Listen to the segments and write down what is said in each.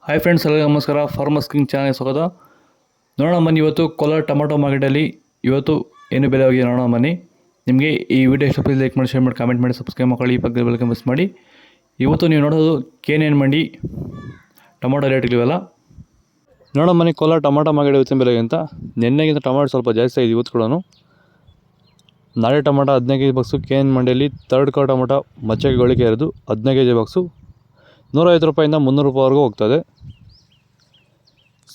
Hi friends, ಎಲ್ಲರಿಗೂ ನಮಸ್ಕಾರ. Farmers king channel ಸ್ವಾಗತ. ನೋಡೋಣ ಬನ್ನಿ, ಇವತ್ತು ಕೋಲಾರ ಟೊಮಾಟೊ ಮಾರ್ಕೆಟಲ್ಲಿ ಇವತ್ತು ಏನು ಬೆಲೆ ಹೋಗಿದೆ ನೋಡೋಣ ಬನ್ನಿ. ನಿಮಗೆ ಈ ವಿಡಿಯೋ ಇಷ್ಟ ಲೈಕ್ ಮಾಡಿ, ಶೇರ್ ಮಾಡಿ, ಕಾಮೆಂಟ್ ಮಾಡಿ, ಸಬ್ಸ್ಕ್ರೈಬ್ ಮಾಡಿ, ಪಕ್ಕದ ಬೆಲ್ ಮಿಸ್ ಮಾಡಿ. ಇವತ್ತು ನೀವು ನೋಡೋದು KNN ಮಂಡಿ ಟೊಮಾಟೊ ರೇಟ್ಗಳಿವೆಲ್ಲ ನೋಡೋಣ ಬನ್ನಿ. ಕೋಲಾರ ಟೊಮಾಟೊ ಮಾರ್ಕೆಟ್ ಇವತ್ತಿನ ಬೆಲೆಗೆ ಅಂತ ನೆನ್ನೆಗಿಂತ ಟೊಮಾಟೊ ಸ್ವಲ್ಪ ಜಾಸ್ತಿ ಆಗಿದೆ ಇವತ್ತು ಕೂಡ. ನಾಳೆ ಟೊಮಾಟೊ 15 kg ಬಾಕ್ಸು KNN ಮಂಡಿಯಲ್ಲಿ. ಥರ್ಡ್ ಕಾರ್ ಟೊಮಾಟೊ ಮಚ್ಚೆಗೆ ಗಳಿಕೆ ಇರೋದು 15 kg ಬಾಕ್ಸು 150 ರೂಪಾಯಿಂದ 300 ರೂಪಾಯಿವರೆಗೂ ಹೋಗ್ತದೆ.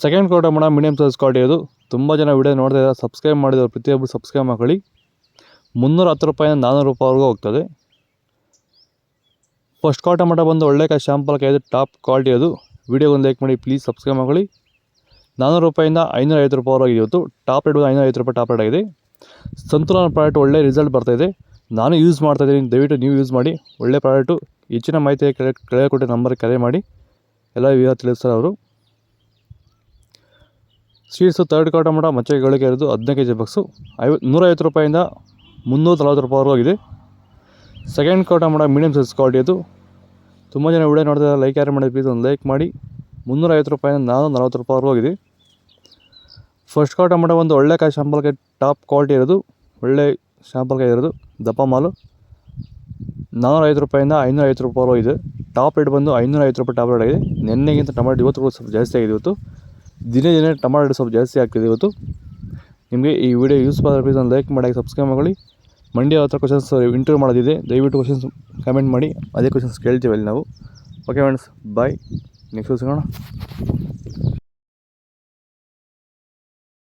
Second quarter tomato medium size quality ಇದು. ತುಂಬ ಜನ ವಿಡಿಯೋ ನೋಡ್ತಾ ಇದ್ದಾರೆ, ಸಬ್ಸ್ಕ್ರೈಬ್ ಮಾಡಿದವರು ಪ್ರತಿಯೊಬ್ಬರು ಸಬ್ಸ್ಕ್ರೈಬ್ ಮಾಡ್ಕೊಳ್ಳಿ. 310 ರೂಪಾಯಿಂದ 400 ರೂಪಾಯಿವರೆಗೂ ಹೋಗ್ತದೆ. ಫಸ್ಟ್ ಕ್ವಾರ್ಟ ಟೊಮಾಟೊ ಬಂದು ಒಳ್ಳೆ ಶಾಂಪಲ್ ಕಾಯ್ದು ಟಾಪ್ ಕ್ವಾಲಿಟಿ ಅದು. ವಿಡಿಯೋಗೊಂದು ಲೈಕ್ ಮಾಡಿ, ಪ್ಲೀಸ್ ಸಬ್ಸ್ಕ್ರೈಬ್ ಮಾಡ್ಕೊಳ್ಳಿ. 400 ರೂಪಾಯಿಂದ 550 ರೂಪಾಯಿವರೆಗೆ ಇವತ್ತು ಟಾಪ್ ರೇಟ್ 550 ರೂಪಾಯಿ ಟಾಪ್ ರೇಟ್ ಆಗಿದೆ. ಸಂತುಲನ ಪ್ರಾಡಕ್ಟ್ ಒಳ್ಳೆ ರಿಸಲ್ಟ್ ಬರ್ತಾಯಿದೆ. ನಾನು ಯೂಸ್ ಮಾಡ್ತಾಯಿದ್ದೀನಿ, ದಯವಿಟ್ಟು ನೀವು ಯೂಸ್ ಮಾಡಿ. ಒಳ್ಳೆ ಪ್ರಾಡಕ್ಟು. ಹೆಚ್ಚಿನ ಮಾಹಿತಿ ಕೆಳಗೆ ಕೊಟ್ಟೆ ನಂಬರ್ಗೆ ಕರೆ ಮಾಡಿ, ಎಲ್ಲ ವಿವರ ತಿಳಿಸ್ತಾರೆ ಅವರು. ಸೀಡ್ಸು ಥರ್ಡ್ ಕ್ವಾರ್ಟ ಟೊಮಾಟೊ ಮಚ್ಚೆಗೆ ಗಳಿಕೆ ಇರೋದು 15 kg ಬಾಕ್ಸು 150 ರೂಪಾಯಿಂದ 340 ರೂಪಾಯಿವರೆಗೂ ಆಗಿದೆ. Second quarter tomato medium size quality ಅದು. ತುಂಬ ಜನ ವಿಡಿಯೋ ನೋಡ್ತಾ ಲೈಕ್ ಯಾರು ಮಾಡಿ, ಪ್ಲೀಸ್ ಒಂದು ಲೈಕ್ ಮಾಡಿ. 350 ರೂಪಾಯಿಂದ 440 ರೂಪಾಯಿವರೆಗೂ ಆಗಿದೆ. ಫಸ್ಟ್ ಕ್ವಾರ್ಟ ಟೊಮಾಟೊ ಒಂದು ಒಳ್ಳೆ ಶಾಂಪಲ್ಗೆ ಟಾಪ್ ಕ್ವಾಲಿಟಿ ಇರೋದು, ಒಳ್ಳೆ ಶಾಂಪಲ್ಕಾಯಿ ಇರೋದು, ದಪ್ಪ ಮಾಲು. 450 ರೂಪಾಯಿಂದ 550 ರೂಪಾಯಿವರೆಗೂ ಇದೆ. ಟಾಪ್ ರೇಟ್ ಬಂದು 550 ರೂಪಾಯಿ ಟಾಪ್ ರೇಟ್ ಆಗಿದೆ. ನೆನ್ನೆಗಿಂತ ಟೊಮಾಟೊ ಇವತ್ತು ಕೂಡ ಸ್ವಲ್ಪ ಜಾಸ್ತಿ ಆಗಿದೆ. ಇವತ್ತು ದಿನೇ ಟೊಮಾಟೊ ರೇಟ್ ಸ್ವಲ್ಪ ಜಾಸ್ತಿ ಆಗ್ತಿದೆ ಇವತ್ತು. ನಿಮಗೆ ಈ ವಿಡಿಯೋ ಯೂಸ್ ಮಾಡಿದ್ರೆ ಪ್ಲೀಸ್ ಒಂದು ಲೈಕ್ ಮಾಡಿ, ಸಬ್ಸ್ಕ್ರೈಬ್ ಮಾಡ್ಕೊಳ್ಳಿ. ಮಂಡಿ ಹತ್ರ ಕ್ವಶನ್ಸ್ ಇಂಟರ್ವ್ಯೂ ಮಾಡೋದಿದೆ, ದಯವಿಟ್ಟು ಕ್ವಶನ್ಸ್ ಕಮೆಂಟ್ ಮಾಡಿ, ಅದೇ ಕ್ವಶನ್ಸ್ ಕೇಳ್ತೀವಿ ಅಲ್ಲಿ ನಾವು. ಓಕೆ ಫ್ರೆಂಡ್ಸ್, ಬಾಯ್. ನೆಕ್ಸ್ಟ್ ಸಿಗೋಣ.